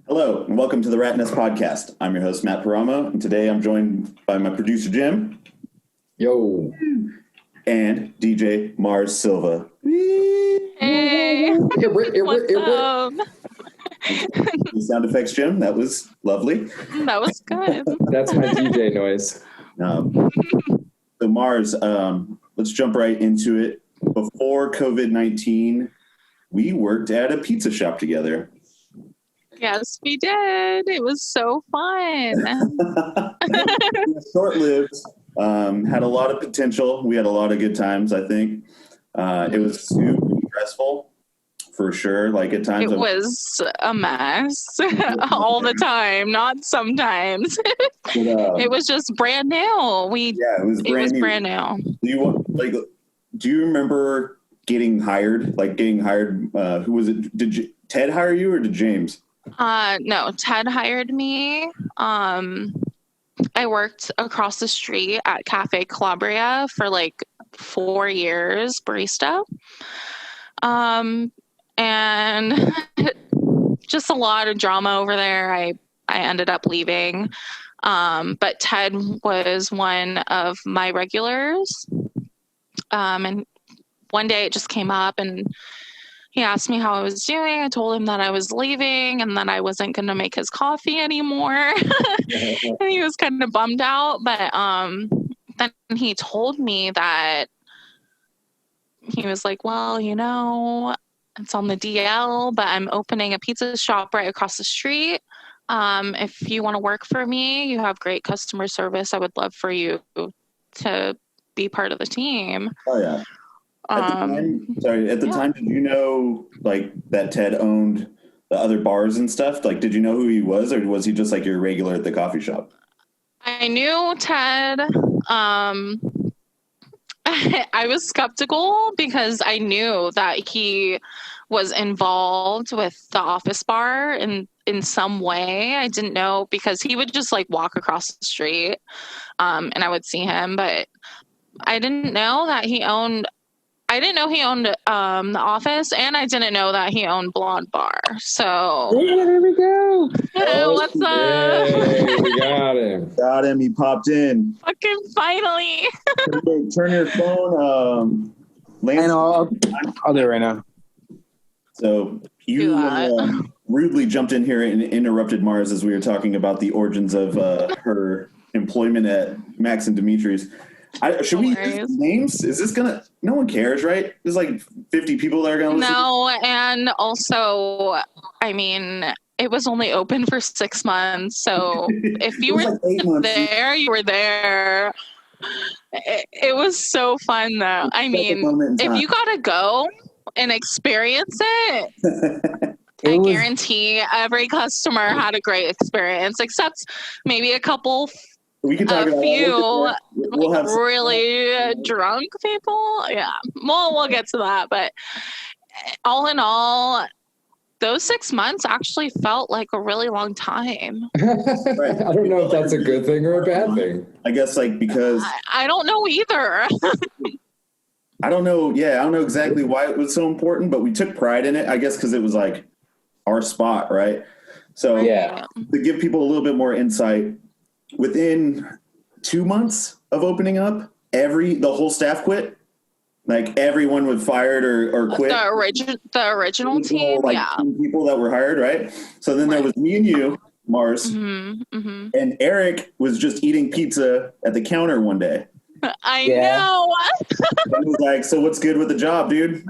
Hello, and welcome to the Ratnest podcast. I'm your host, Matt Paramo, and today I'm joined by my producer, Jim. Yo. And DJ Mars Silva. Hey. What's up? The sound effects, Jim. That was lovely. That was good. That's my DJ noise. So Mars, let's jump right into it. Before COVID-19, we worked at a pizza shop together. Yes, we did. It was so fun. Short-lived. Had a lot of potential. We had a lot of good times, I think. It was super stressful, for sure. Like at times, it was a mess all the time, not sometimes. It was just brand new. It was brand new. Do you remember getting hired? Who was it? Did Ted hire you or did James? No, Ted hired me. I worked across the street at Cafe Calabria for like 4 years, barista. And just a lot of drama over there. I ended up leaving. But Ted was one of my regulars. And one day it just came up and he asked me how I was doing. I told him that I was leaving and that I wasn't going to make his coffee anymore. And he was kind of bummed out. But then he told me that he was like, well, it's on the DL, but I'm opening a pizza shop right across the street. If you want to work for me, you have great customer service. I would love for you to be part of the team. Oh, yeah. At the time, did you know like that Ted owned the other bars and stuff? Like, did you know who he was, or was he just like your regular at the coffee shop? I knew Ted. I was skeptical because I knew that he was involved with the office bar in some way. I didn't know because he would just like walk across the street, and I would see him, but I didn't know that he owned. I didn't know he owned the office, and I didn't know that he owned Blonde Bar. So there we go. What's up? Yay, we got him. Got him. He popped in. Fucking finally. Turn your phone. Lance, I'll do it right now. So you rudely jumped in here and interrupted Mars as we were talking about the origins of her employment at Max and Dimitri's. Should we use names? Is this gonna? No one cares, right? There's like 50 people that are gonna listen. No, and also, I mean, it was only open for 6 months, so if you were like there, you were there. It was so fun, though. I mean, if you gotta go and experience it. I guarantee every customer had a great experience, except maybe a couple. We can talk about we'll have really drunk people. Yeah, we'll get to that. But all in all, those 6 months actually felt like a really long time. Right. I don't know if that's a good thing or a bad thing. I guess because I don't know either. I don't know. Yeah, I don't know exactly why it was so important, but we took pride in it. I guess because it was like our spot, right? So yeah, to give people a little bit more insight. Within 2 months of opening up, the whole staff quit. Like everyone was fired or quit. The original team, like yeah. 2 people that were hired, right? So then there was me and you, Mars, and Eric was just eating pizza at the counter one day. I know. And he was like, "So what's good with the job, dude?"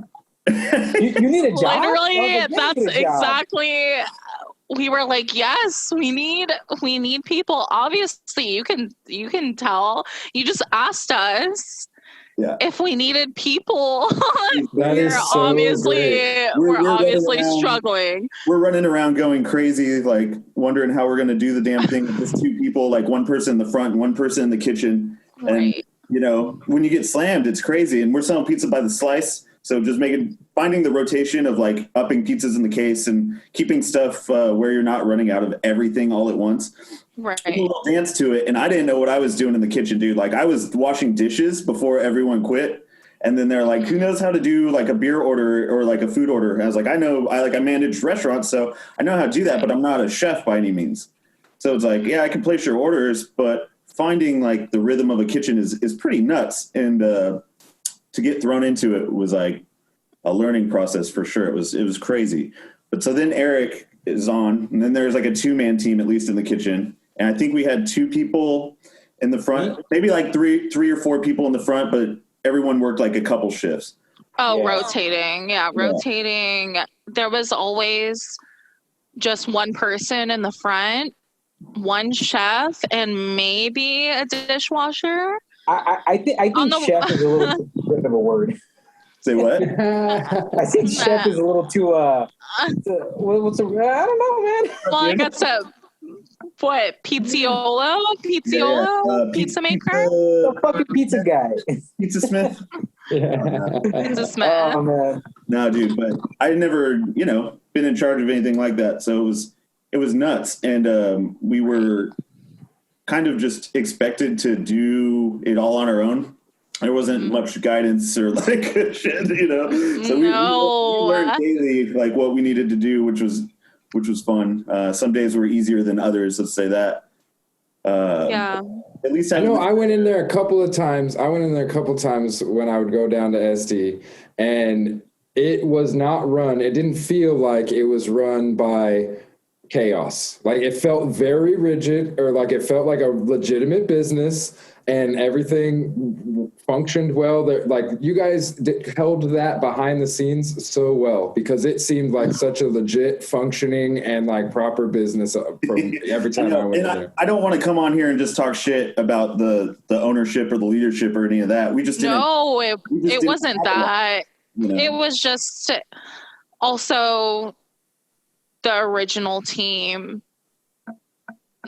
You need a job. Literally, that's exactly. We were like, yes, we need people. Obviously, you can tell. You just asked us if we needed people. We're obviously struggling. We're running around going crazy, like wondering how we're going to do the damn thing with just 2 people, like one person in the front, one person in the kitchen. Right. And, when you get slammed, it's crazy. And we're selling pizza by the slice. So just finding the rotation of like upping pizzas in the case and keeping stuff where you're not running out of everything all at once. Right. People dance to it. And I didn't know what I was doing in the kitchen, dude. Like I was washing dishes before everyone quit. And then they're like, who knows how to do like a beer order or like a food order? And I was like, I manage restaurants, so I know how to do that, but I'm not a chef by any means. So it's like, yeah, I can place your orders, but finding like the rhythm of a kitchen is pretty nuts. And to get thrown into it was like a learning process for sure. It was crazy. But so then Eric is on, and then there's like a 2-man team, at least in the kitchen. And I think we had 2 people in the front, maybe like three or 4 people in the front, but everyone worked like a couple shifts. Oh, rotating. Yeah, rotating. There was always just one person in the front, one chef, and maybe a dishwasher. I think chef is a little too bit of a word. Say what? I think chef is a little too what's a I don't know, man. Well, I got some Pizziolo, pizza maker, the fucking pizza guy, Pizza Smith. Pizza Smith. Oh man, no, dude, but I never, been in charge of anything like that, so it was nuts, and we were kind of just expected to do it all on our own. There wasn't much guidance or like shit, So we learned daily like what we needed to do, which was fun. Some days were easier than others. Let's say that. At least I know I went in there a couple of times. When I would go down to SD, and it was not run. It didn't feel like it was run by chaos. Like it felt very rigid, or like it felt like a legitimate business, and everything functioned well. Like you guys held that behind the scenes so well, because it seemed like such a legit functioning and like proper business from every time I went in there. I don't want to come on here and just talk shit about the ownership or the leadership or any of that. We just didn't. No, it wasn't that. It was just also the original team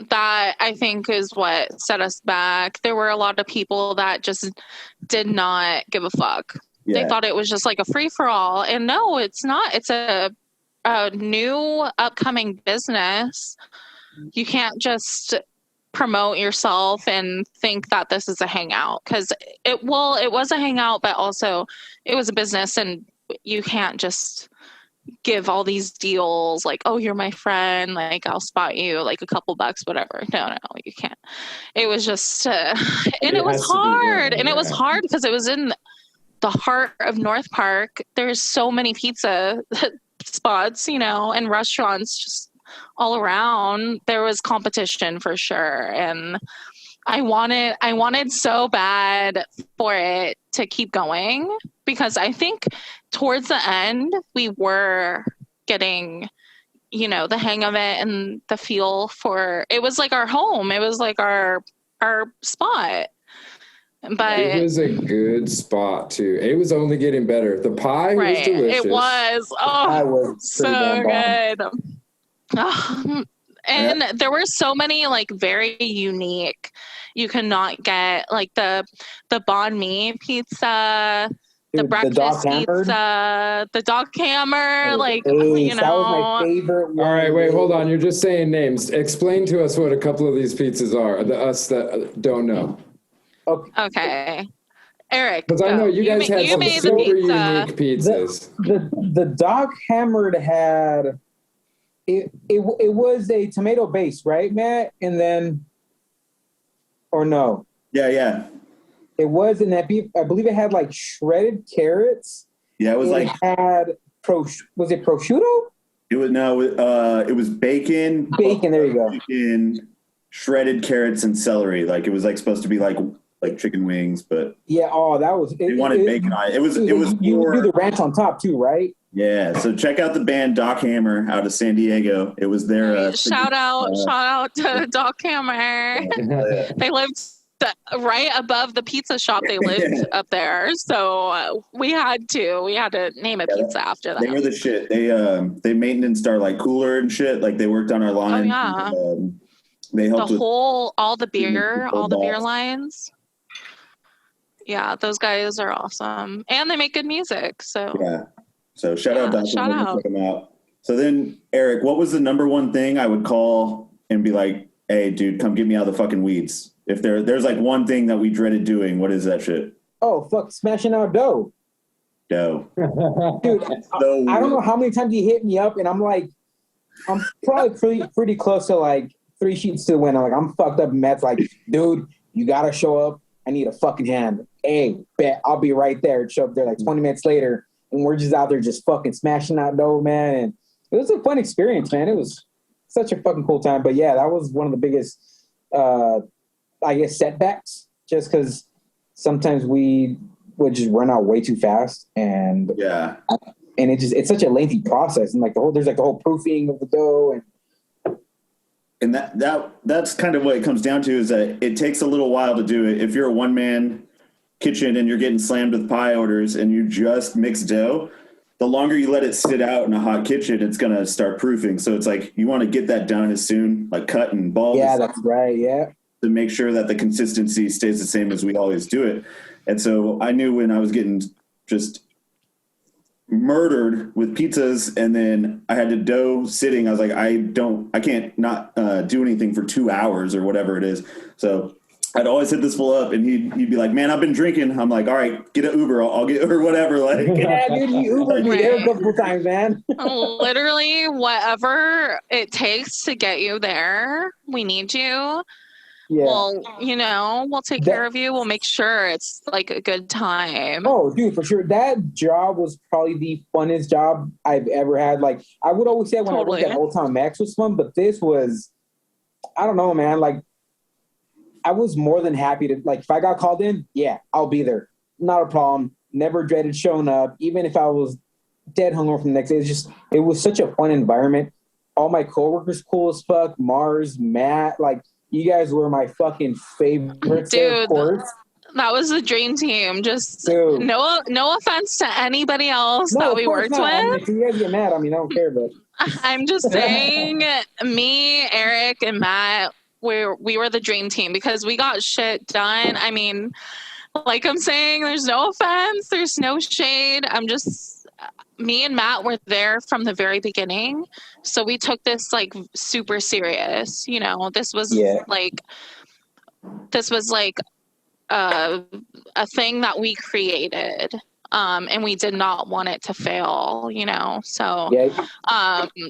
that I think is what set us back. There were a lot of people that just did not give a fuck. Yeah. They thought it was just like a free-for-all. And no, it's not. It's a new upcoming business. You can't just promote yourself and think that this is a hangout, because it was a hangout, but also it was a business, and you can't just give all these deals like, oh, you're my friend, like I'll spot you like a couple bucks, whatever. No, you can't. It was just and it was hard. And it was hard because it was in the heart of North Park. There's so many pizza spots, and restaurants just all around. There was competition for sure, and I wanted so bad for it to keep going, because I think towards the end we were getting, the hang of it and the feel for it. Was like our home. It was like our spot. But it was a good spot too. It was only getting better. The pie was delicious. It was. Oh, so good. And there were so many like very unique. You cannot get like the banh mi pizza, the breakfast pizza, the dog hammer. Like that was my favorite one. All right, wait, hold on. You're just saying names. Explain to us what a couple of these pizzas are. Us that don't know. Okay. Eric, because I know you guys had some super unique pizzas. The dog hammered had. It was a tomato base, right, Matt? And then, or no? Yeah. It was, and I believe it had like shredded carrots. Yeah, it was was it prosciutto? It was bacon. Bacon, there you go. Bacon, shredded carrots, and celery. Like it was like supposed to be like chicken wings, but yeah. Oh, that was. They wanted bacon on it. It was. You do the ranch on top too, right? Yeah, so check out the band Doc Hammer out of San Diego. It was their shout out to Doc Hammer. They lived right above the pizza shop. They lived up there, so we had to name a pizza after that. They were the shit. They maintenanced our like cooler and shit. Like they worked on our line. Oh yeah. They helped all the beer lines. Yeah, those guys are awesome, and they make good music. So yeah. So shout out, Doc. Check them out. So then, Eric, what was the number one thing I would call and be like, "Hey, dude, come get me out of the fucking weeds"? If there's like one thing that we dreaded doing, what is that shit? Oh, fuck, smashing out dough. Dough. Dude, I don't know how many times he hit me up, and I'm like, I'm probably pretty close to like 3 sheets to the win. I'm like, I'm fucked up. And Matt's like, dude, you gotta show up. I need a fucking hand. Hey, bet I'll be right there. Show up there like 20 minutes later, and we're just out there just fucking smashing out dough, man. And it was a fun experience, man. It was such a fucking cool time. But yeah, that was one of the biggest, I guess, setbacks, just because sometimes we would just run out way too fast, and it's such a lengthy process, and like there's the whole proofing of the dough, and that's kind of what it comes down to, is that it takes a little while to do it. If you're a one-man kitchen and you're getting slammed with pie orders and you just mix dough, the longer you let it sit out in a hot kitchen, it's going to start proofing. So it's like you want to get that done as soon, like cut and ball. Yeah, that's right. Yeah. To make sure that the consistency stays the same as we always do it. And so I knew when I was getting just murdered with pizzas and then I had the dough sitting, I was like, I can't not do anything for 2 hours or whatever it is. So I'd always hit this fool up, and he'd be like, man, I've been drinking. I'm like, all right, get an Uber. I'll get, or whatever. Like, yeah, dude, you Ubered me there a couple times, man. Literally, whatever it takes to get you there, we need you. Yeah. Well, we'll take care of you. We'll make sure it's like a good time. Oh, dude, for sure. That job was probably the funnest job I've ever had. Like, I would always say when I worked at Old Town Max was fun, but this was, I don't know, man. Like, I was more than happy to, like, if I got called in, yeah, I'll be there. Not a problem. Never dreaded showing up. Even if I was dead hungover from the next day, it was such a fun environment. All my coworkers cool as fuck. Mars, Matt, like, you guys were my fucking favorites. Dude, that was the dream team. Just no offense to anybody else that we worked with. I mean, if you guys get mad, I mean, I don't care, but I'm just saying, me, Eric, and Matt, we were the dream team because we got shit done. I mean, like I'm saying, there's no offense, there's no shade. Me and Matt were there from the very beginning. So we took this like super serious, this was like a thing that we created. And we did not want it to fail, so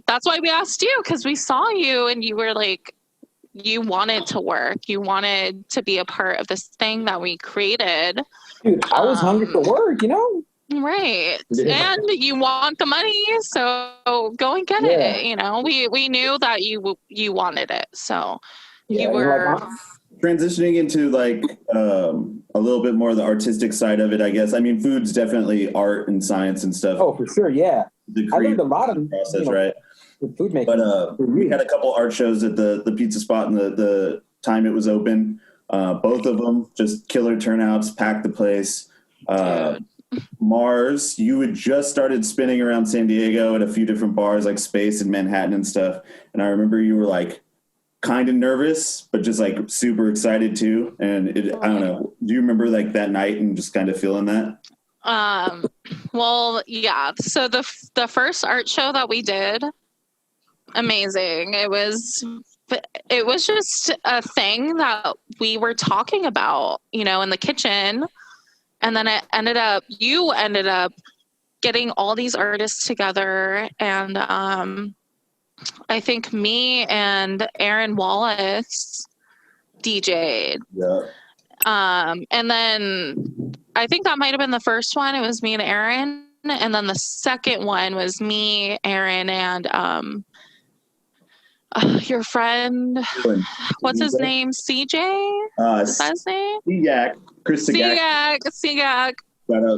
that's why we asked you, because we saw you and you were like, you wanted to work. You wanted to be a part of this thing that we created. Dude, I was hungry for work, Right. Yeah. And you want the money, so go and get it. We knew that you wanted it. So you were transitioning into like a little bit more of the artistic side of it, I guess. I mean, food's definitely art and science and stuff. Oh, for sure. Yeah. I learned a lot of process, right? Food making. But we had a couple art shows at the pizza spot and the time it was open. Both of them just killer turnouts, packed the place. Mars, you had just started spinning around San Diego at a few different bars like Space and Manhattan and stuff. And I remember you were like kind of nervous, but just like super excited too. And I don't know, do you remember like that night and just kind of feeling that? Well, yeah. So the first art show that we did, amazing. It was just a thing that we were talking about, in the kitchen. And then you ended up getting all these artists together. And I think me and Aaron Wallace DJ'd. Yeah. And then I think that might have been the first one. It was me and Aaron. And then the second one was me, Aaron, and your friend, what's his name? CJ? Is that his name? Cegak. Chris Cegak. Cegak.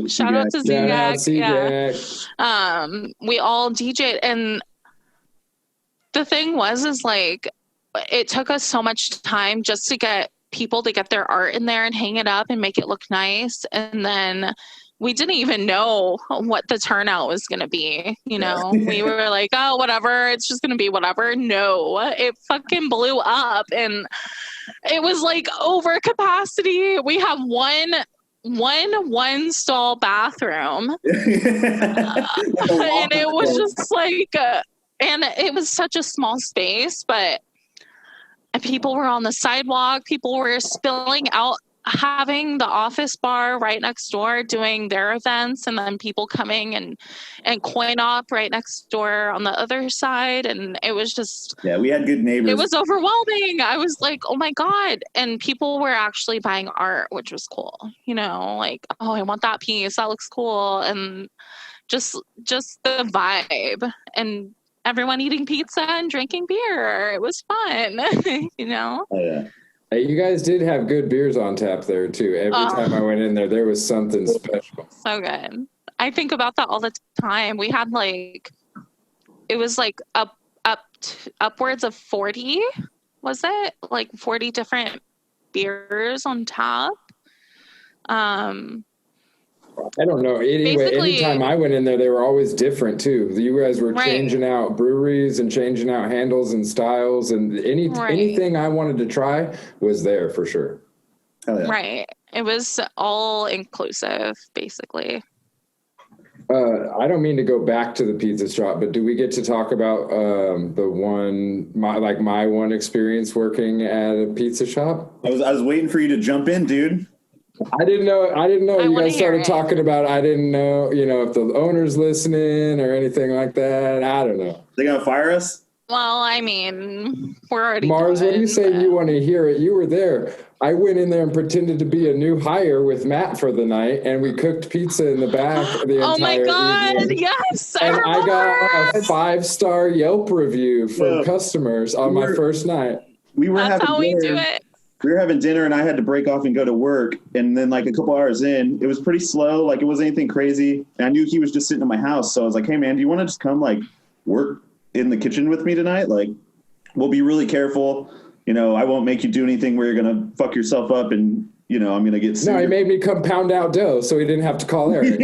Shout out to Cegak. Yeah. We all DJ'd, and the thing is like, it took us so much time just to get people to get their art in there and hang it up and make it look nice. And then we didn't even know what the turnout was going to be. We were like, oh, whatever. It's just going to be whatever. No, it fucking blew up, and it was like over capacity. We have one stall bathroom, and it was just like, and it was such a small space, but people were on the sidewalk. People were spilling out having the office bar right next door doing their events, and then people coming and coin op right next door on the other side, and it was just we had good neighbors. It was overwhelming. I was like, oh my God. And people were actually buying art, which was cool. You know, like, oh, I want that piece, that looks cool. And just the vibe, and everyone eating pizza and drinking beer. It was fun. You know. Oh yeah. Hey, you guys did have good beers on tap there too. Every time I went in there was something special. So good. I think about that all the time. We had it was upwards of 40, was it? Like 40 different beers on tap. I don't know. Anyway, anytime I went in there, they were always different too. You guys were changing out breweries and changing out handles and styles, and anything I wanted to try was there for sure. Oh, yeah. Right. It was all inclusive, basically. I don't mean to go back to the pizza shop, but do we get to talk about my one experience working at a pizza shop? I was waiting for you to jump in, dude. I didn't know you guys started talking about it. I didn't know, if the owner's listening or anything like that. I don't know. They gonna fire us? Well, I mean, we're already Mars, done, when you say you want to hear it, you were there. I went in there and pretended to be a new hire with Matt for the night, and we cooked pizza in the back the entire Oh my God, evening. yes! I got a 5-star Yelp review from customers on my first night. That's how we do it. We were having dinner and I had to break off and go to work. And then a couple hours in, it was pretty slow. It wasn't anything crazy. And I knew he was just sitting in my house. So I was like, hey man, do you want to just come work in the kitchen with me tonight? We'll be really careful. I won't make you do anything where you're going to fuck yourself up and, I'm going to get sued. No, he made me come pound out dough so he didn't have to call Eric.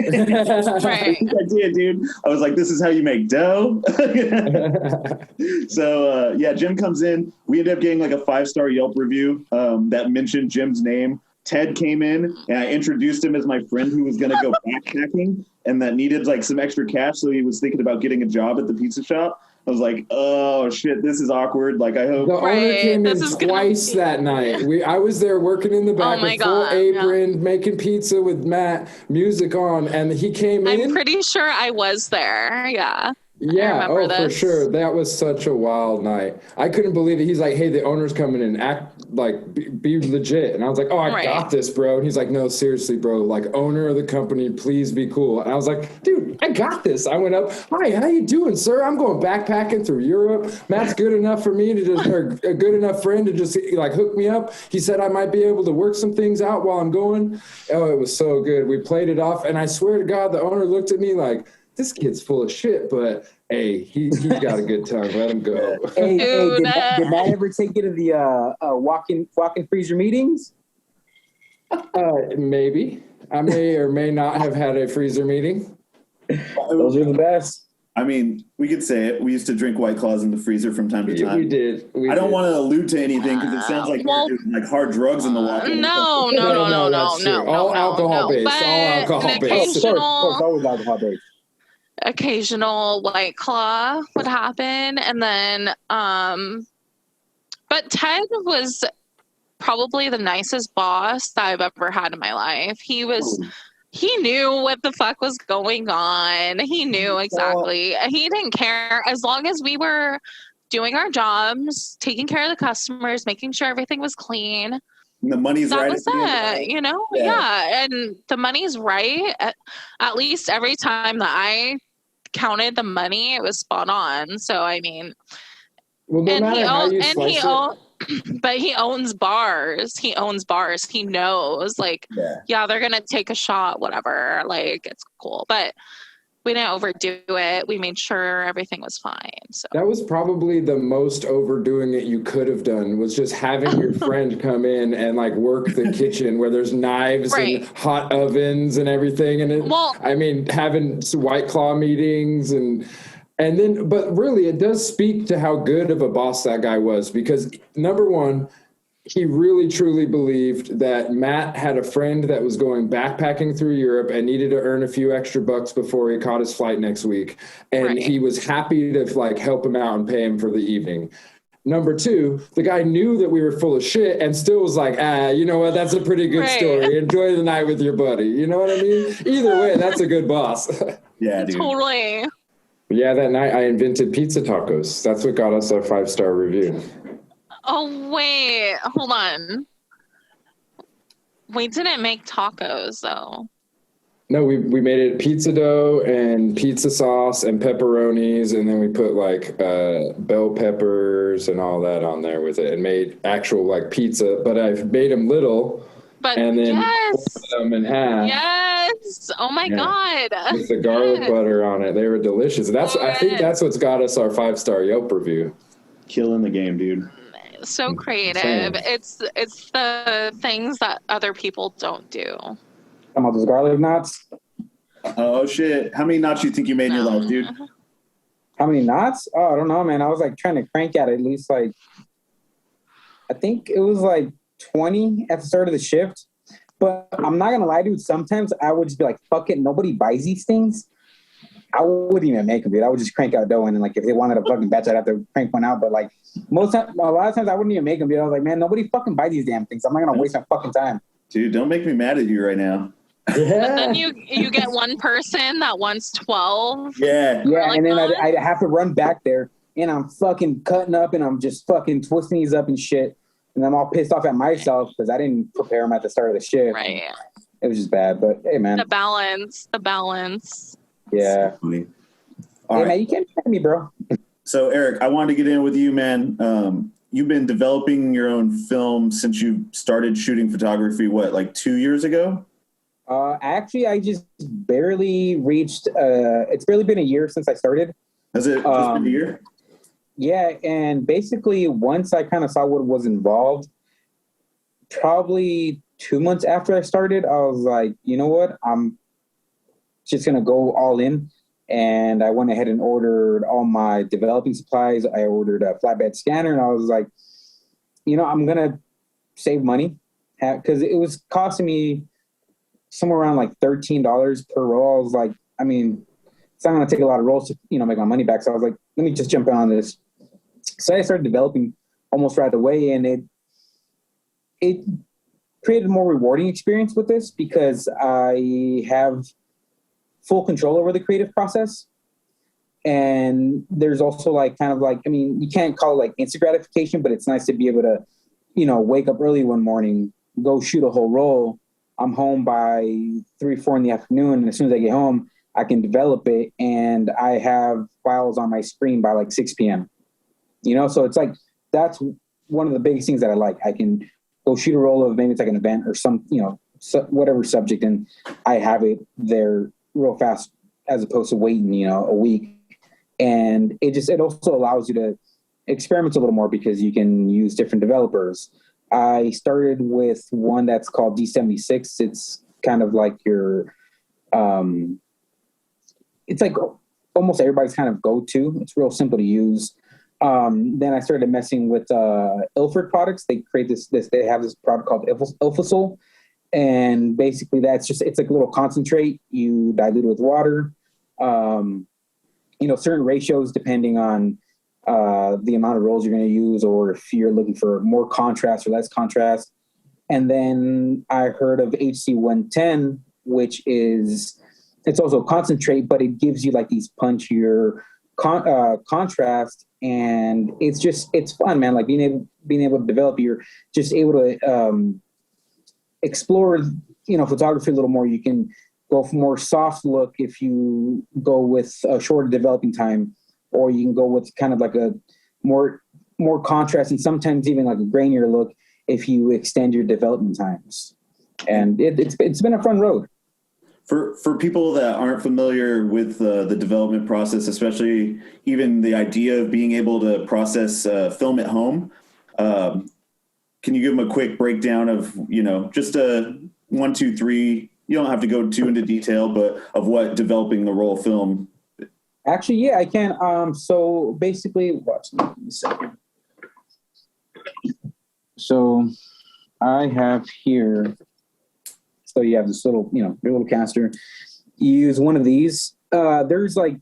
Right. I did, dude. I was like, this is how you make dough. So, Jim comes in. We ended up getting a 5-star Yelp review that mentioned Jim's name. Ted came in and I introduced him as my friend who was going to go backpacking and that needed some extra cash. So he was thinking about getting a job at the pizza shop. I was like, oh shit, this is awkward. I hope the owner came in twice that night. I was there working in the back with full apron, making pizza with Matt, music on, and he came in. I'm pretty sure I was there. Yeah. Yeah, for sure. That was such a wild night. I couldn't believe it. He's like, hey, the owner's coming in, be legit. And I was like, oh, I got this, bro. And he's like, no, seriously, bro, owner of the company, please be cool. And I was like, dude, I got this. I went up, hi, how you doing, sir? I'm going backpacking through Europe. Matt's good enough for me to just, or a good enough friend to just hook me up. He said I might be able to work some things out while I'm going. Oh, it was so good. We played it off. And I swear to God, the owner looked at me like, this kid's full of shit, but hey, he's got a good time. Let him go. Hey, did Matt ever take you to the walk-in freezer meetings? Maybe. I may or may not have had a freezer meeting. Those are the best. I mean, we could say it. We used to drink White Claws in the freezer from time to time. We did. I don't want to allude to anything because it sounds like you're doing hard drugs in the walk-in. No. All alcohol-based. All alcohol-based. Always alcohol-based. Occasional White Claw would happen, and then but Ted was probably the nicest boss that I've ever had in my life. He knew what the fuck was going on. He knew exactly. He didn't care as long as we were doing our jobs, taking care of the customers, making sure everything was clean. And the money's that right. Was it, Yeah. And the money's right. At least every time that I counted the money, it was spot on. So, I mean, well, no matter how you slice it. But he owns bars. He knows, they're going to take a shot, whatever. It's cool. But we didn't overdo it. We made sure everything was fine. So that was probably the most overdoing it you could have done, was just having your friend come in and work the kitchen where there's knives and hot ovens and everything. And having White Claw meetings and then, but really it does speak to how good of a boss that guy was, because number one, he really truly believed that Matt had a friend that was going backpacking through Europe and needed to earn a few extra bucks before he caught his flight next week. And he was happy to help him out and pay him for the evening. Number two, the guy knew that we were full of shit and still was like, you know what? That's a pretty good story. Enjoy the night with your buddy. You know what I mean? Either way, that's a good boss. Yeah, dude. Totally. Yeah, that night I invented pizza tacos. That's what got us our 5-star review. Oh, wait. Hold on. We didn't make tacos, though. No, we made it pizza dough and pizza sauce and pepperonis, and then we put like bell peppers and all that on there with it, and made actual like pizza. But I've made them little, and then folded them in half. Yes. Oh my God. With the garlic butter on it, they were delicious. I think that's what's got us our 5-star Yelp review. Killing the game, dude. So creative. It's the things that other people don't do. Talking about those garlic knots? Oh, shit. How many knots you think you made in your life, dude? How many knots? Oh, I don't know, man. I was like trying to crank at least like, I think it was like 20 at the start of the shift. But I'm not going to lie, dude. Sometimes I would just be like, fuck it. Nobody buys these things. I wouldn't even make them, dude. I would just crank out dough. And then, like, if they wanted a fucking batch, I'd have to crank one out. But like a lot of times I wouldn't even make them, dude. I was like, man, nobody fucking buys these damn things. I'm not going to waste my fucking time. Dude, don't make me mad at you right now. Yeah. But then you get one person that wants 12. Yeah. And then I'd have to run back there, and I'm fucking cutting up, and I'm just fucking twisting these up and shit. And I'm all pissed off at myself because I didn't prepare them at the start of the shift. Right. It was just bad, but hey, man. The balance. Yeah. So hey, man, you can't mad at me, bro. So, Eric, I wanted to get in with you, man. You've been developing your own film since you started shooting photography, like 2 years ago? Actually, I just barely reached, it's barely been a year since I started. Has it just been a year? Yeah, and basically once I kind of saw what was involved, probably 2 months after I started, I was like, you know what? I'm just going to go all in. And I went ahead and ordered all my developing supplies. I ordered a flatbed scanner, and I was like, you know, I'm going to save money because it was costing me somewhere around like $13 per roll. I was like, I mean, it's not going to take a lot of rolls to, you know, make my money back. So I was like, let me just jump in on this. So I started developing almost right away, and it created a more rewarding experience with this because I have full control over the creative process. And there's also like kind of like, I mean, you can't call it like instant gratification, but it's nice to be able to, you know, wake up early one morning, go shoot a whole roll. I'm home by 3, 4 in the afternoon. And as soon as I get home, I can develop it. And I have files on my screen by like 6 p.m. You know, so it's like, that's one of the biggest things that I like. I can go shoot a roll of, maybe it's like an event or some, you know, whatever subject. And I have it there real fast as opposed to waiting, you know, a week. And it also allows you to experiment a little more because you can use different developers. I started with one that's called D76. It's kind of like your, it's like almost everybody's kind of go-to. It's real simple to use. Then I started messing with Ilford products. They create they have this product called Ilfosol. And basically it's like a little concentrate. You dilute it with water. You know, certain ratios depending on the amount of rolls you're going to use, or if you're looking for more contrast or less contrast. And then I heard of HC110, which is, it's also a concentrate, but it gives you like these punchier contrast. And it's fun, man. Like being able to develop, you're just able to explore, you know, photography a little more. You can go for more soft look if you go with a shorter developing time, or you can go with kind of like a more contrast and sometimes even like a grainier look if you extend your development times. And it's been a fun road. For people that aren't familiar with the development process, especially even the idea of being able to process film at home, can you give them a quick breakdown of, you know, just a 1, 2, 3? You don't have to go too into detail, but of what developing the roll film. Actually, yeah, I can. So basically, watch me a second. So I have here. So you have this little, you know, your little caster. You use one of these. There's like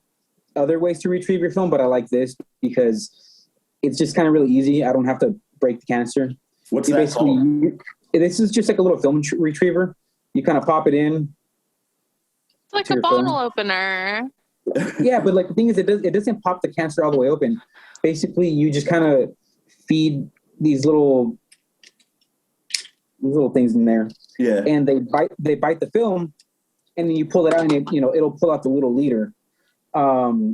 other ways to retrieve your film, but I like this because It's just kind of really easy. I don't have to break the canister. What's that called? This is just like a little film retriever. You kind of pop it in. It's like a bottle opener. Yeah, but like the thing is, it doesn't pop the canister all the way open. Basically, you just kind of feed these little things in there. Yeah. And they bite the film, and then you pull it out, and it'll pull out the little leader.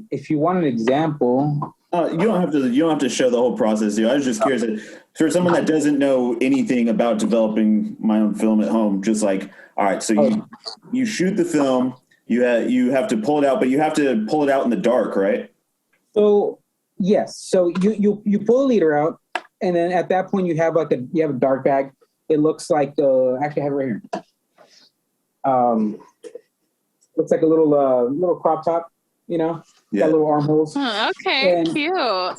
If you want an example, you don't have to show the whole process. I was just curious for someone that doesn't know anything about developing my own film at home. Just like, all right, so you shoot the film, you have to pull it out, but you have to pull it out in the dark, right? So yes, so you pull the leader out, and then at that point you have a dark bag. It looks like actually I have it right here. Looks like a little crop top, got little armholes. Okay, cute.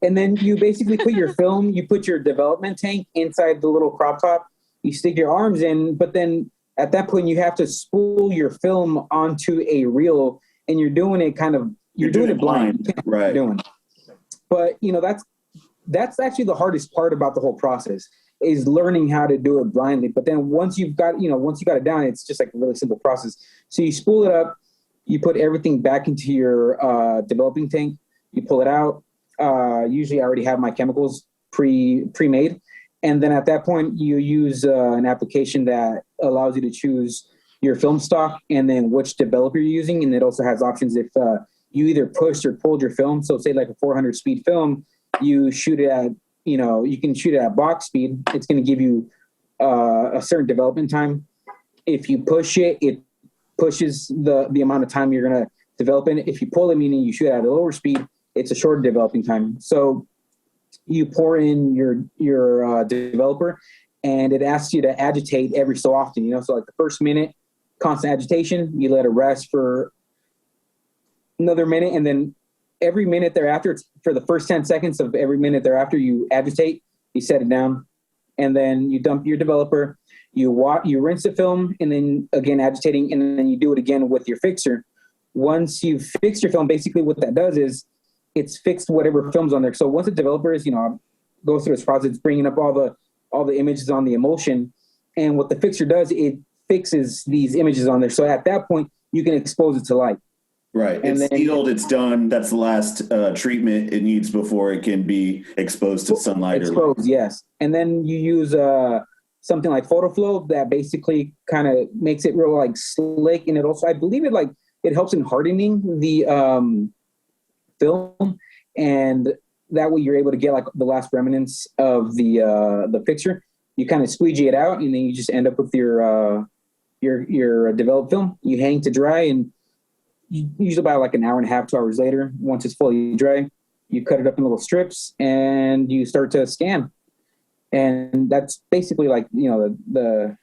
And then you basically put your film, you put your development tank inside the little crop top. You stick your arms in, but then at that point you have to spool your film onto a reel, and you're doing it you're doing it blind, right? But that's actually the hardest part about the whole process, is learning how to do it blindly. But then once you got it down, it's just like a really simple process. So you spool it up, you put everything back into your developing tank, you pull it out. Usually I already have my chemicals pre-made. And then at that point you use an application that allows you to choose your film stock and then which developer you're using. And it also has options if you either pushed or pulled your film. So say like a 400 speed film, you shoot it at, you can shoot it at box speed. It's going to give you a certain development time. If you push it, it pushes the amount of time you're going to develop in it. If you pull it, meaning you shoot at a lower speed, it's a shorter developing time. So you pour in your developer, and it asks you to agitate every so often. So like the first minute, constant agitation, you let it rest for another minute, and then every minute thereafter, it's for the first 10 seconds of every minute thereafter, you agitate, you set it down, and then you dump your developer, you rinse the film, and then again agitating, and then you do it again with your fixer. Once you fix your film, basically what that does is it's fixed whatever film's on there. So once the developer is, goes through this process, it's bringing up all the images on the emulsion, and what the fixer does, it fixes these images on there. So at that point, you can expose it to light. Right. It's sealed. It's done. That's the last treatment it needs before it can be exposed to sunlight. Yes. And then you use something like PhotoFlow that basically kind of makes it real like slick. And it also, I believe it helps in hardening the film. And that way you're able to get like the last remnants of the picture. You kind of squeegee it out, and then you just end up with your developed film. You hang to dry, and usually about like an hour and a half, 2 hours later, once it's fully dry, you cut it up in little strips and you start to scan. And that's basically like, the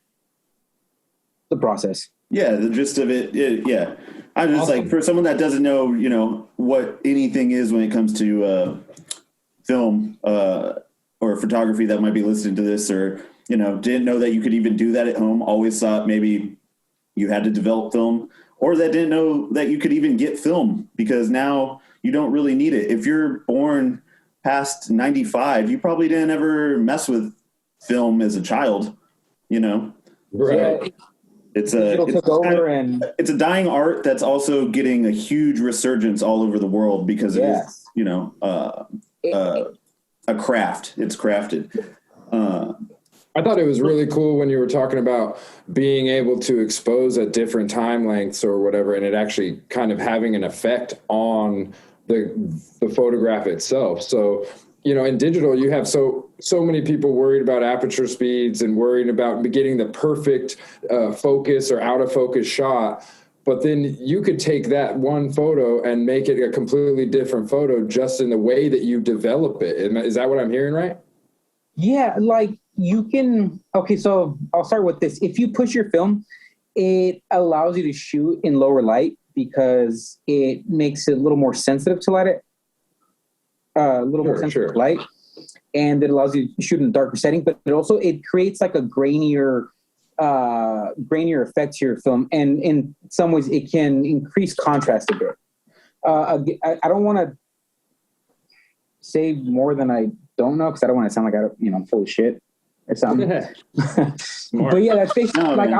process. Yeah. The gist of it. Yeah. I'm just awesome. Like, for someone that doesn't know, what anything is when it comes to film or photography that might be listening to this, or, didn't know that you could even do that at home, always thought maybe you had to develop film, or that didn't know that you could even get film, because now you don't really need it. If you're born past 95, you probably didn't ever mess with film as a child, Right. It's a dying art that's also getting a huge resurgence all over the world because it is, a craft. It's crafted. I thought it was really cool when you were talking about being able to expose at different time lengths or whatever, and it actually kind of having an effect on the photograph itself. So, in digital, you have so many people worried about aperture speeds and worried about getting the perfect focus or out of focus shot. But then you could take that one photo and make it a completely different photo just in the way that you develop it. Is that what I'm hearing, right? Yeah, like you can. Okay, so I'll start with this. If you push your film, it allows you to shoot in lower light because it makes it a little more sensitive to light. More sensitive to light, and it allows you to shoot in a darker setting. But it creates like a grainier effect to your film, and in some ways, it can increase contrast a bit. I don't want to. say more than I don't know because I don't want to sound like I'm full of shit or something. But yeah, that's basically like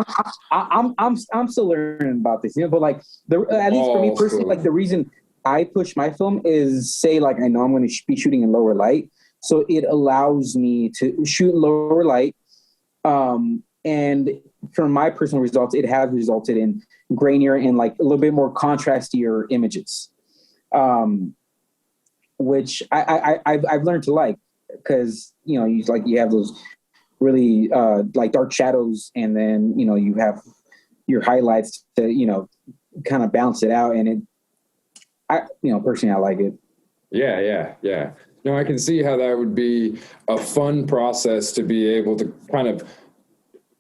I'm still learning about this, But like at least for me personally, like the reason I push my film is say like I know I'm going to be shooting in lower light, so it allows me to shoot in lower light. And from my personal results, it has resulted in grainier and like a little bit more contrastier images, which I've learned to like because you have those really like dark shadows, and then you have your highlights to kind of balance it out, and personally I like it. Yeah. No, I can see how that would be a fun process to be able to kind of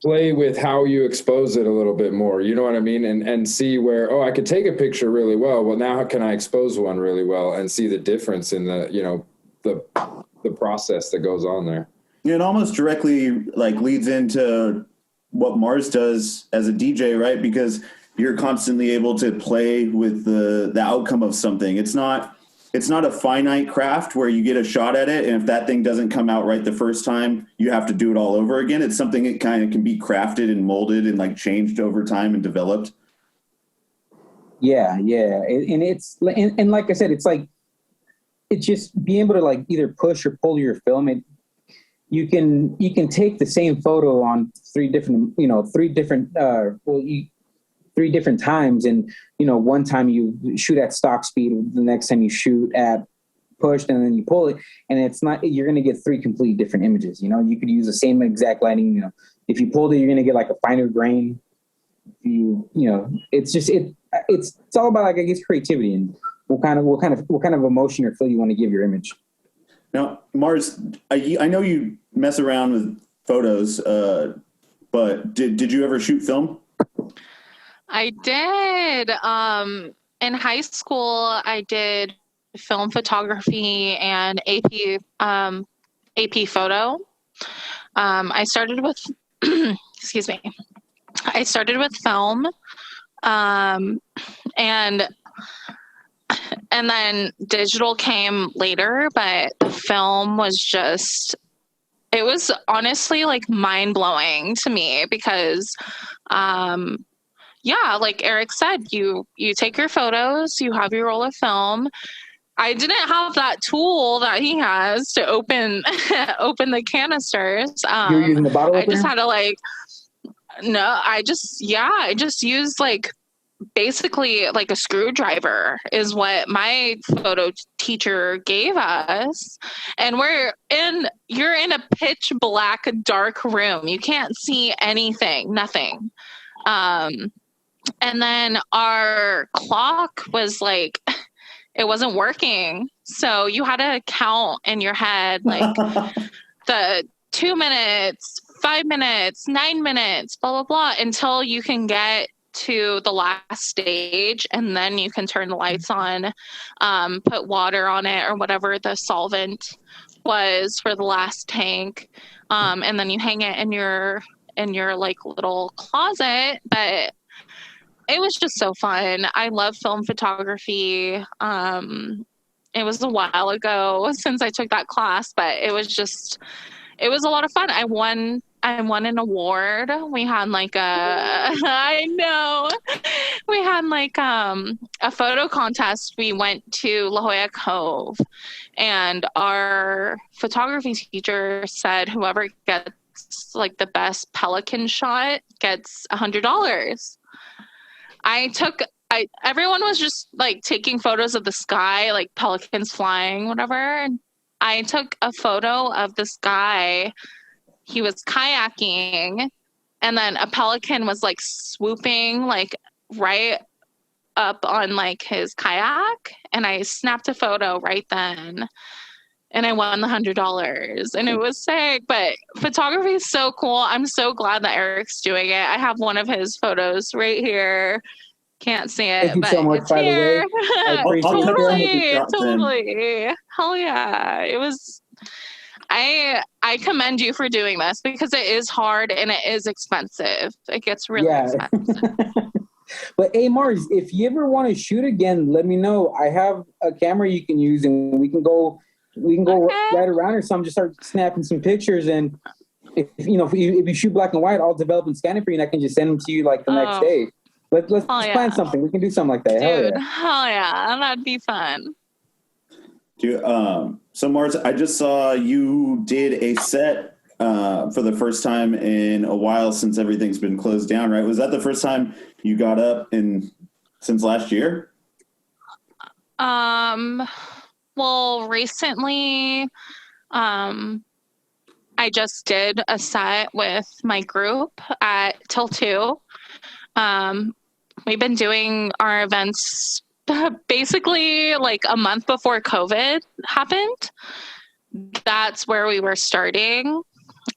play with how you expose it a little bit more, you know what I mean? And see where, I could take a picture really well. Well, now how can I expose one really well and see the difference in the process that goes on there? It almost directly like leads into what Mars does as a DJ, right? Because you're constantly able to play with the outcome of something. It's not a finite craft where you get a shot at it, and if that thing doesn't come out right the first time, you have to do it all over again. It's something that kind of can be crafted and molded and like changed over time and developed. Yeah, and it's and like I said, it's like it's just being able to like either push or pull your film. You can take the same photo on three different times, and one time you shoot at stock speed, the next time you shoot at pushed, and then you pull it, and it's not, you're going to get three completely different images. You could use the same exact lighting. If you pulled it, you're going to get like a finer grain. It's just it's all about like I guess creativity and what kind of emotion or feel you want to give your image. Now, Mars, I know you mess around with photos, but did you ever shoot film? I did. In high school, I did film photography and AP photo. I started with, excuse me. I started with film, and then digital came later, but the film was just, it was honestly like mind blowing to me because, like Eric said, you take your photos, you have your roll of film. I didn't have that tool that he has to open the canisters. You're using the bottle opener? I just had to I just used like basically like a screwdriver is what my photo teacher gave us. And you're in a pitch black, dark room. You can't see anything, nothing. And then our clock was like, it wasn't working. So you had to count in your head, like the 2 minutes, 5 minutes, 9 minutes, blah, blah, blah, until you can get to the last stage. And then you can turn the lights on, put water on it or whatever the solvent was for the last tank. And then you hang it in your like little closet. But it was just so fun. I love film photography. It was a while ago since I took that class, but it was a lot of fun. I won an award. We had like I know, we had like a photo contest. We went to La Jolla Cove, and our photography teacher said whoever gets like the best pelican shot gets $100. Everyone was just like taking photos of the sky, like pelicans flying, whatever. And I took a photo of this guy. He was kayaking, and then a pelican was like swooping like right up on like his kayak. And I snapped a photo right then. And I won the $100, and it was sick. But photography is so cool. I'm so glad that Eric's doing it. I have one of his photos right here. Can't see it, Thank you but so much, it's here. Totally. Hell yeah! It was. I commend you for doing this because it is hard and it is expensive. It gets really expensive. But hey, Mars, if you ever want to shoot again, let me know. I have a camera you can use, and we can go we can go right around or something. Just start snapping some pictures, and if you shoot black and white, I'll develop and scan it for you, and I can just send them to you like the next day. Let's plan something. We can do something like that. Dude, hell yeah, that'd be fun. So Mars, I just saw you did a set for the first time in a while since everything's been closed down, right? Was that the first time you got up since last year? Well, recently, I just did a set with my group at Till 2. We've been doing our events basically like a month before COVID happened. That's where we were starting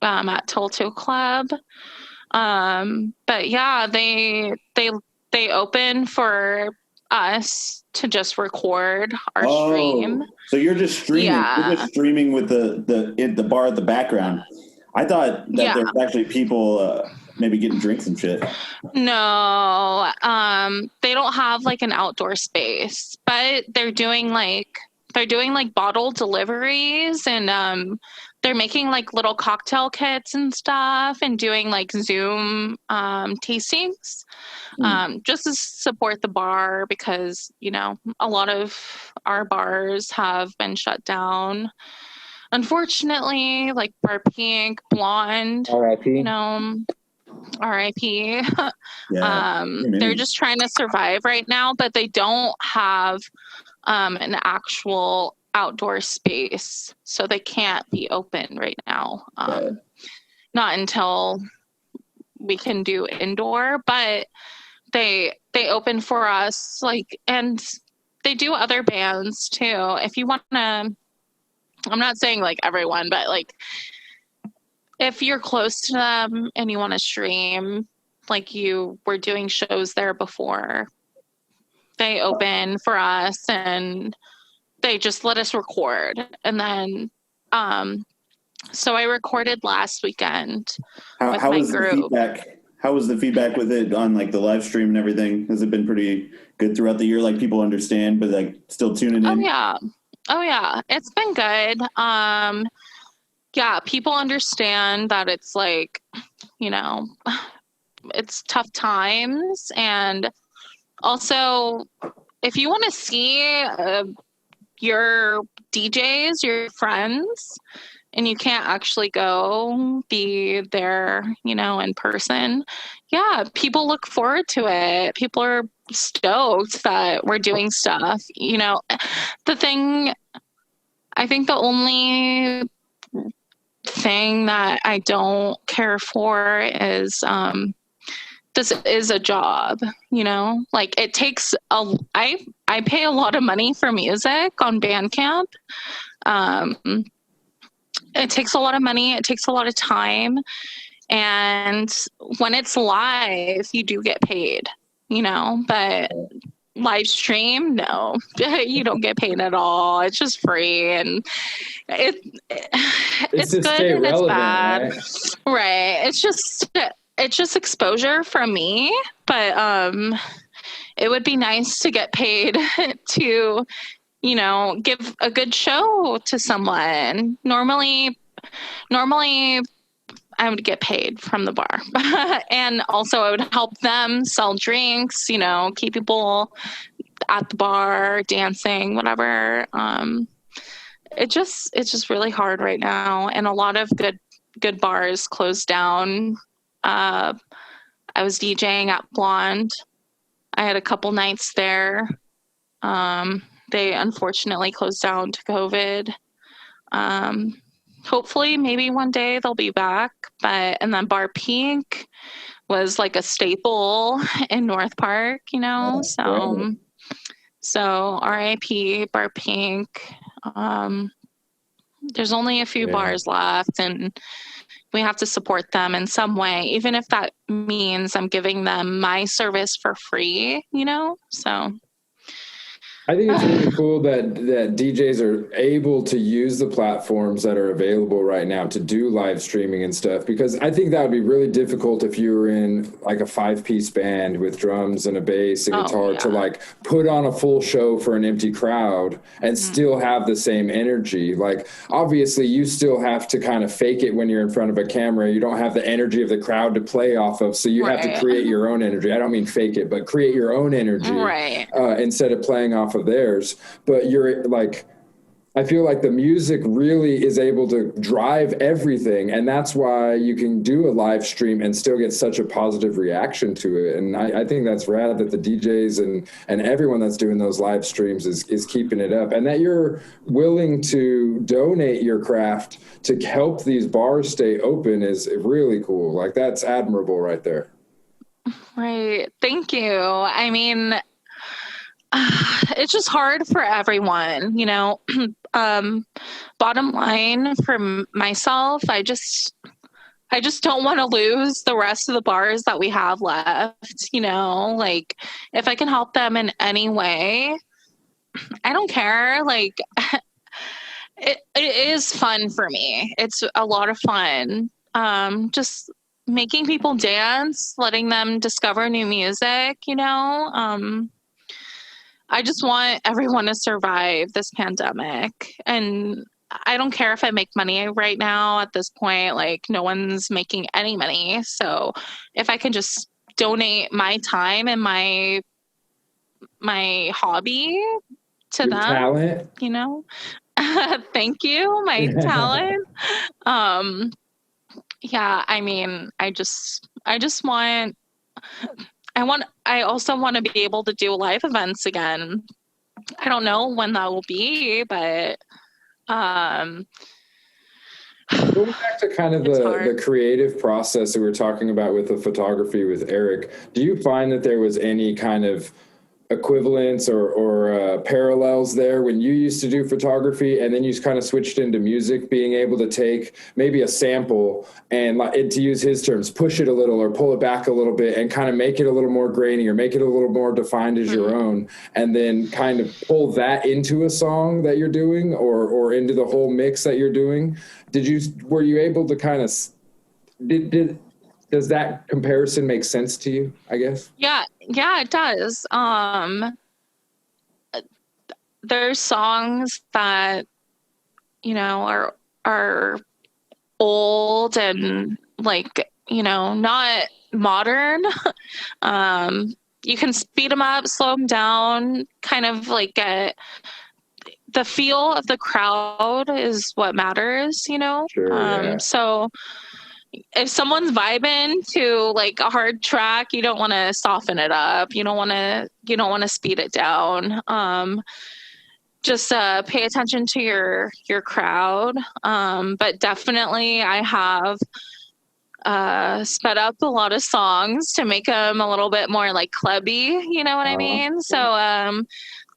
at Till 2 Club. But yeah, they open for us to just record our stream. So you're just streaming. Yeah. You're just streaming with the bar at the background. I thought that there's actually people maybe getting drinks and shit. No, they don't have like an outdoor space, but they're doing like bottle deliveries, and they're making like little cocktail kits and stuff, and doing like Zoom tastings, just to support the bar, because a lot of our bars have been shut down, unfortunately, like Bar Pink, Blonde, R.I.P. R.I.P. Yeah. They're just trying to survive right now, but they don't have an actual outdoor space, so they can't be open right now. Not until we can do indoor, but they open for us, like, and they do other bands too. If you want to, I'm not saying like everyone, but like if you're close to them and you want to stream, like you were doing shows there before, they open for us and they just let us record. And then, so I recorded last weekend with my group. How was the feedback with it on like the live stream and everything? Has it been pretty good throughout the year? Like people understand, but like still tuning in? Oh yeah. It's been good. Yeah, people understand that it's like, it's tough times. And also, if you want to see your DJs, your friends, and you can't actually go be there, in person, yeah, people look forward to it. People are stoked that we're doing stuff. I think the only thing that I don't care for is this is a job, like it takes I pay a lot of money for music on Bandcamp. It takes a lot of money, it takes a lot of time, and when it's live you do get paid, but live stream, no, you don't get paid at all. It's just free, and it's good and it's bad, right? It's just exposure from me, but it would be nice to get paid to give a good show to someone. Normally I would get paid from the bar. And also I would help them sell drinks, keep people at the bar dancing, whatever. It's just really hard right now. And a lot of good bars closed down. I was DJing at Blonde. I had a couple nights there. They unfortunately closed down to COVID. Hopefully maybe one day they'll be back, and then Bar Pink was like a staple in North Park, so RIP Bar Pink. There's only a few bars left, and we have to support them in some way, even if that means I'm giving them my service for free, so I think it's really cool that DJs are able to use the platforms that are available right now to do live streaming and stuff, because I think that would be really difficult if you were in like a 5-piece band with drums and a bass and guitar to like put on a full show for an empty crowd and still have the same energy. Like, obviously you still have to kind of fake it when you're in front of a camera. You don't have the energy of the crowd to play off of, so you have to create your own energy. I don't mean fake it, but create your own energy instead of playing off of theirs. But you're like, I feel like the music really is able to drive everything, and that's why you can do a live stream and still get such a positive reaction to it. And I think that's rad that the DJs and everyone that's doing those live streams is keeping it up, and that you're willing to donate your craft to help these bars stay open is really cool. Like, that's admirable right there. Right. Thank you. I mean, it's just hard for everyone, you know. Bottom line for myself, I just don't want to lose the rest of the bars that we have left, you know. Like, if I can help them in any way, I don't care. Like, it is fun for me. It's a lot of fun. Just making people dance, letting them discover new music, you know. I just want everyone to survive this pandemic. And I don't care if I make money right now at this point. Like, no one's making any money. So if I can just donate my time and my hobby to your them, talent, you know, thank you, my talent. Yeah, I mean, I also want to be able to do live events again. I don't know when that will be, but going back to kind of the creative process that we were talking about with the photography with Eric, do you find that there was any kind of equivalence or parallels there when you used to do photography and then you kind of switched into music, being able to take maybe a sample and, to use his terms, push it a little or pull it back a little bit and kind of make it a little more grainy or make it a little more defined as your own, and then kind of pull that into a song that you're doing or into the whole mix that you're doing? Were you able to kind of does that comparison make sense to you, I guess? Yeah, it does. There's songs that, you know, are old and, like, you know, not modern. You can speed them up, slow them down, kind of like the feel of the crowd is what matters, you know? Sure, So if someone's vibing to like a hard track, you don't want to soften it up. You don't want to speed it down. Just pay attention to your crowd. But definitely I have sped up a lot of songs to make them a little bit more like clubby, you know what I mean? So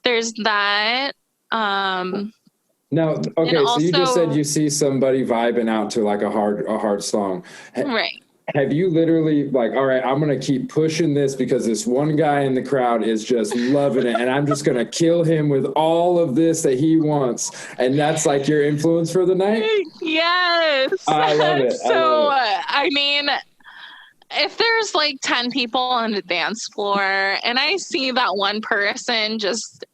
there's that. No, okay. Also, so you just said you see somebody vibing out to like a hard song, right? Have you literally like, all right, I'm gonna keep pushing this because this one guy in the crowd is just loving it, and I'm just gonna kill him with all of this that he wants, and that's like your influence for the night? Yes, I love it. So I mean, if there's like 10 people on the dance floor, and I see that one person just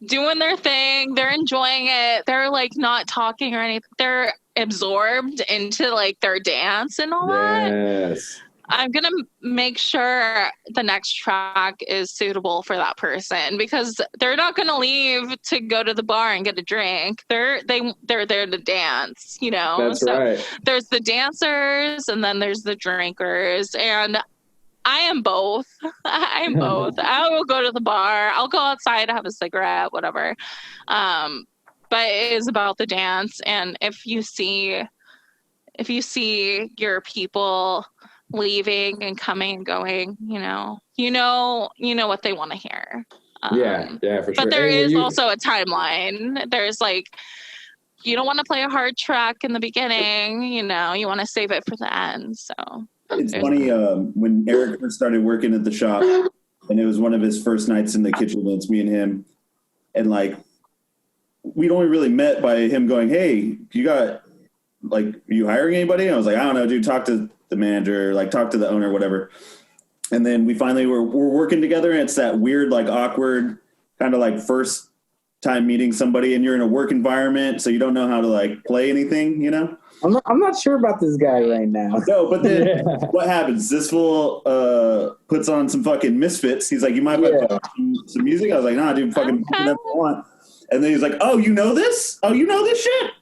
doing their thing, they're enjoying it, they're like not talking or anything, they're absorbed into like their dance and all that, I'm gonna make sure the next track is suitable for that person, because they're not gonna leave to go to the bar and get a drink. They're there to dance, you know. That's right. There's the dancers and then there's the drinkers, and I am both. I'm both. I will go to the bar. I'll go outside, have a cigarette, whatever. But it is about the dance. And if you see your people leaving and coming and going, you know what they want to hear. Yeah, for sure. But there is also a timeline. There's like, you don't want to play a hard track in the beginning, you know, you want to save it for the end. So it's funny, when Eric first started working at the shop, and it was one of his first nights in the kitchen, it's me and him. And like, we'd only really met by him going, "Hey, are you hiring anybody?" And I was like, "I don't know, dude, talk to the manager, like talk to the owner, whatever." And then we finally we're working together, and it's that weird, like awkward kind of like first time meeting somebody and you're in a work environment, so you don't know how to like play anything, you know? I'm not sure about this guy right now. No, but then what happens? This fool puts on some fucking Misfits. He's like, "You might put on some music?" I was like, "Nah, dude, fucking whatever you want." And then he's like, "Oh, you know this? Oh, you know this shit?"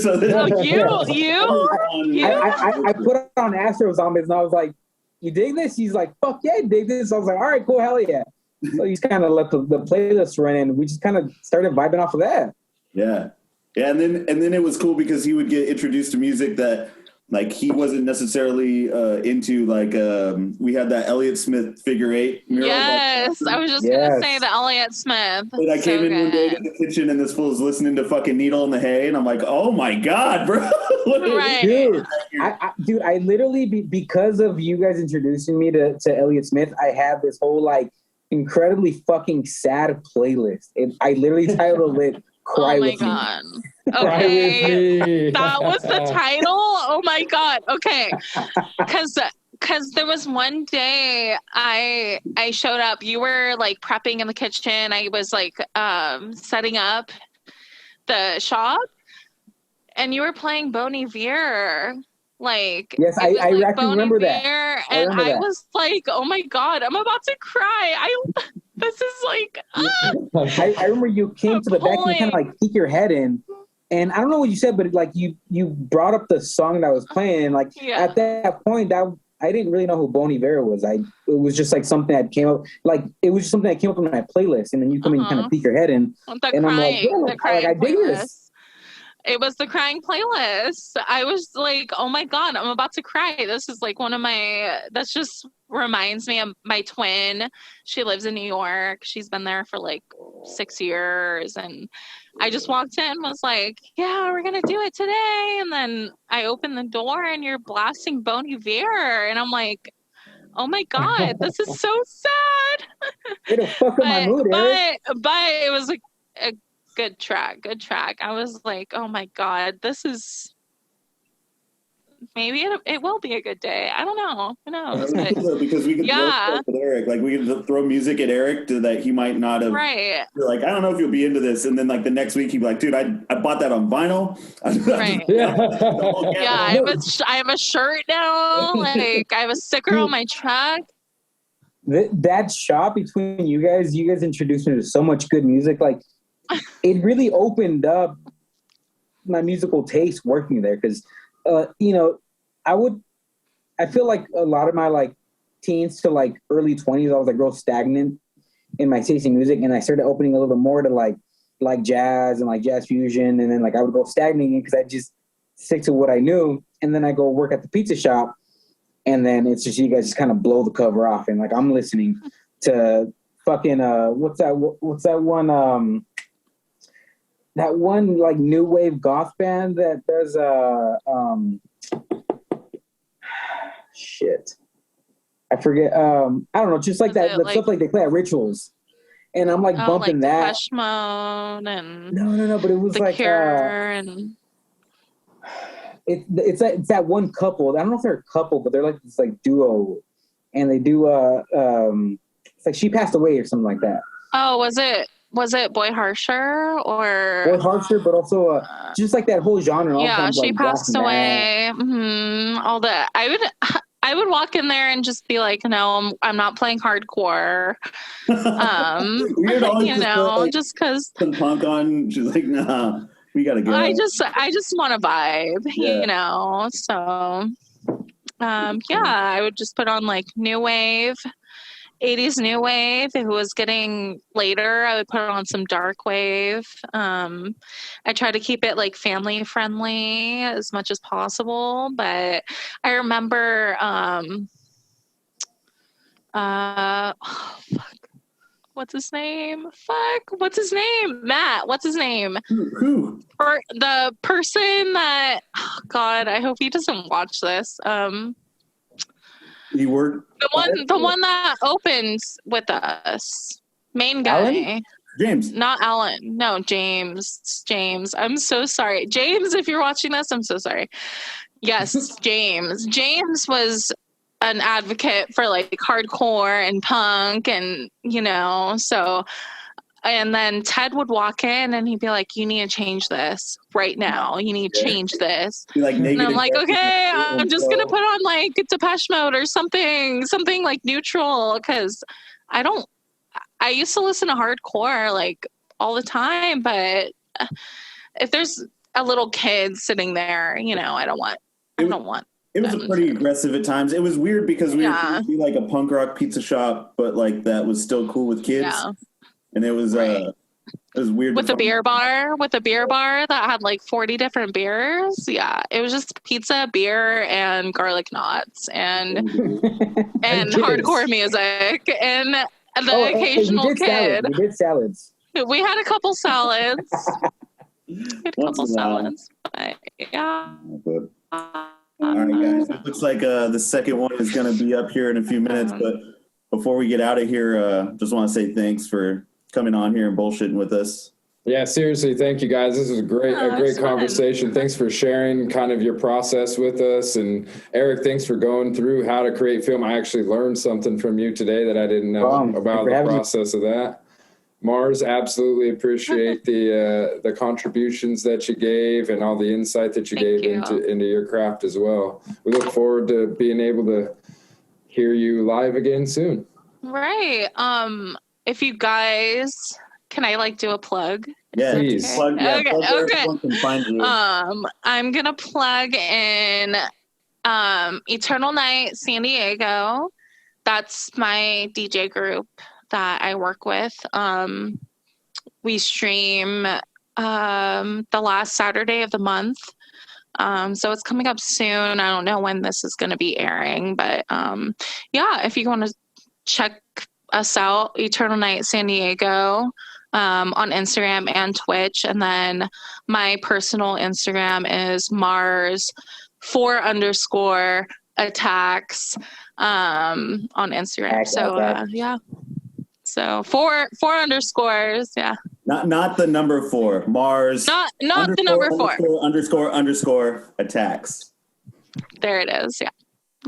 So then, I put on Astro Zombies and I was like, "You dig this?" He's like, "Fuck yeah, I dig this." I was like, "All right, cool, hell yeah." So he's kind of let the playlist run and we just kind of started vibing off of that. Yeah. Yeah, and then it was cool because he would get introduced to music that like he wasn't necessarily into. Like we had that Elliott Smith Figure 8 mural. Yes, I was just gonna say the Elliott Smith. And I came in one day to the kitchen and this fool was listening to fucking Needle in the Hay, and I'm like, "Oh my god, bro!" Right, dude. I literally because of you guys introducing me to Elliott Smith, I have this whole like incredibly fucking sad playlist. I literally titled it "Cry Oh my with god. Me." Okay. That was the title? Oh my god. Okay. Cause there was one day I showed up. You were like prepping in the kitchen. I was like setting up the shop and you were playing Bon Iver. Like, yes, I actually remember that. And I was like, "Oh my god, I'm about to cry." This is like I remember you came to the back and you kind of like peek your head in, and I don't know what you said, but like you brought up the song that was playing, and like at that point that I didn't really know who Bon Iver was. It was just like something that came up, like it was just something that came up in my playlist, and then you come in and kind of peek your head in, and I'm like, yeah, I dig this. It was the crying playlist. I was like, "Oh my god, I'm about to cry." This is like one of my, that just reminds me of my twin. She lives in New York. She's been there for like 6 years. And I just walked in and was like, "Yeah, we're going to do it today." And then I opened the door and you're blasting Bon Iver. And I'm like, "Oh my god, this is so sad." It'll fuck up my mood, Eric. But it was a good track. I was like, "Oh my god, this is, maybe it will be a good day." I don't know. Who knows? Because we could throw stuff at Eric. Like we could throw music at Eric that he might not have. Right. You're like, "I don't know if you'll be into this," and then like the next week he'd be like, "Dude, I bought that on vinyl." Right. I have a shirt now. Like I have a sticker on my truck. That shop between you guys introduced me to so much good music. Like it really opened up my musical taste working there because, you know, I feel like a lot of my like teens to like early 20s, I was like real stagnant in my taste in music, and I started opening a little bit more to like jazz and like jazz fusion, and then like I would go stagnating because I just stick to what I knew, and then I go work at the pizza shop, and then it's just you guys just kind of blow the cover off, and like I'm listening to fucking what's that one that one like new wave goth band that does shit. I forget. I don't know. Just like that stuff like they play at rituals, and I'm like bumping like that. Depeche Mode and no. But it was The like Cure and it's that one couple. I don't know if they're a couple, but they're like this like duo, and they do it's like She Passed Away or something like that. Oh, was it Boy Harsher or Boy Harsher, but also just like that whole genre. Yeah, She Passed Away. Mm-hmm. All that. I would walk in there and just be like, "No, I'm not playing hardcore." You know, just because some punk on. She's like, "Nah, we gotta go." I just want to vibe, you know. So, I would just put on like new wave. 80s new wave. If it was getting later, I would put on some dark wave. I try to keep it like family friendly as much as possible. But I remember, what's his name? Matt. What's his name? Who? Or the person that, oh God, I hope he doesn't watch this. He worked. The one that opens with us, main guy. James. Not Alan. No, James. James. I'm so sorry. James, if you're watching this, I'm so sorry. Yes, James. James was an advocate for like hardcore and punk and, so, and then Ted would walk in and he'd be like, you need to change this right now. You need to change this. And I'm like, okay, I'm just going to put on like Depeche Mode or something like neutral. Cause I used to listen to hardcore like all the time, but if there's a little kid sitting there, I don't want. It was pretty aggressive at times. It was weird because we were be like a punk rock pizza shop, but like that was still cool with kids. Yeah. And it was it was weird with a beer bar that had like 40 different beers. Yeah, it was just pizza, beer, and garlic knots and and hardcore music and the occasional kid. We did salads. We had a couple salads. But yeah. All right, guys. It looks like the second one is going to be up here in a few minutes. But before we get out of here, just want to say thanks for coming on here and bullshitting with us. Yeah, seriously, thank you guys. This was a great conversation. Thanks for sharing kind of your process with us. And Eric, thanks for going through how to create film. I actually learned something from you today that I didn't know about the process of that. Mars, absolutely appreciate the contributions that you gave and all the insight that you gave into your craft as well. We look forward to being able to hear you live again soon. Right. If you guys, can I like do a plug? Yeah, please. Okay. I'm gonna plug in Eternal Night San Diego. That's my DJ group that I work with. We stream the last Saturday of the month. So it's coming up soon. I don't know when this is going to be airing, but if you want to check us out, Eternal Night San Diego on Instagram and Twitch. And then my personal Instagram is Mars4_attacks on Instagram. So 4 underscores. Yeah. Not the number 4. Mars. Not the number 4. Underscore attacks. There it is. Yeah.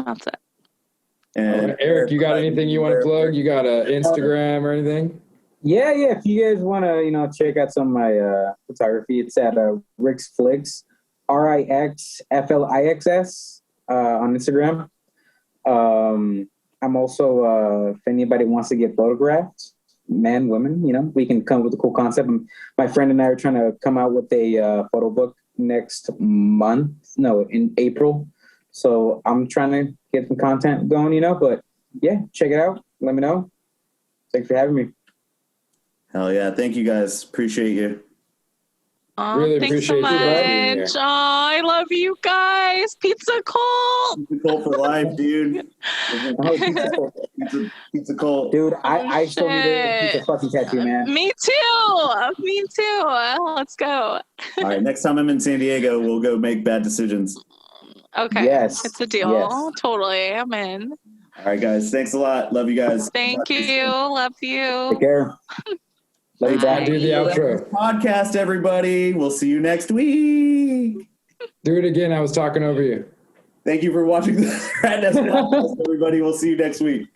That's it. And Eric, you got anything you want to plug? You got an Instagram or anything? Yeah. If you guys want to, check out some of my photography, it's at Rick's Flicks, RIXFLIXS on Instagram. I'm also, if anybody wants to get photographed, men, women, we can come up with a cool concept. My friend and I are trying to come out with a photo book next month. No, in April. So I'm trying to get some content going, but yeah, check it out. Let me know. Thanks for having me. Hell yeah. Thank you guys. Appreciate you. Really thanks so much. I love you guys. Pizza Cult. Pizza Cult for life, dude. Pizza Cult. Dude, I still need a pizza fucking tattoo, man. Me too. Let's go. All right, next time I'm in San Diego, we'll go make bad decisions. Okay. Yes. It's a deal. Yes. Totally. I'm in. All right, guys. Thanks a lot. Love you guys. Thank you. Love you. Take care. Love you back. Do the outro. Podcast, everybody. We'll see you next week. Do it again. I was talking over you. Thank you for watching the Ratnest podcast, everybody. We'll see you next week.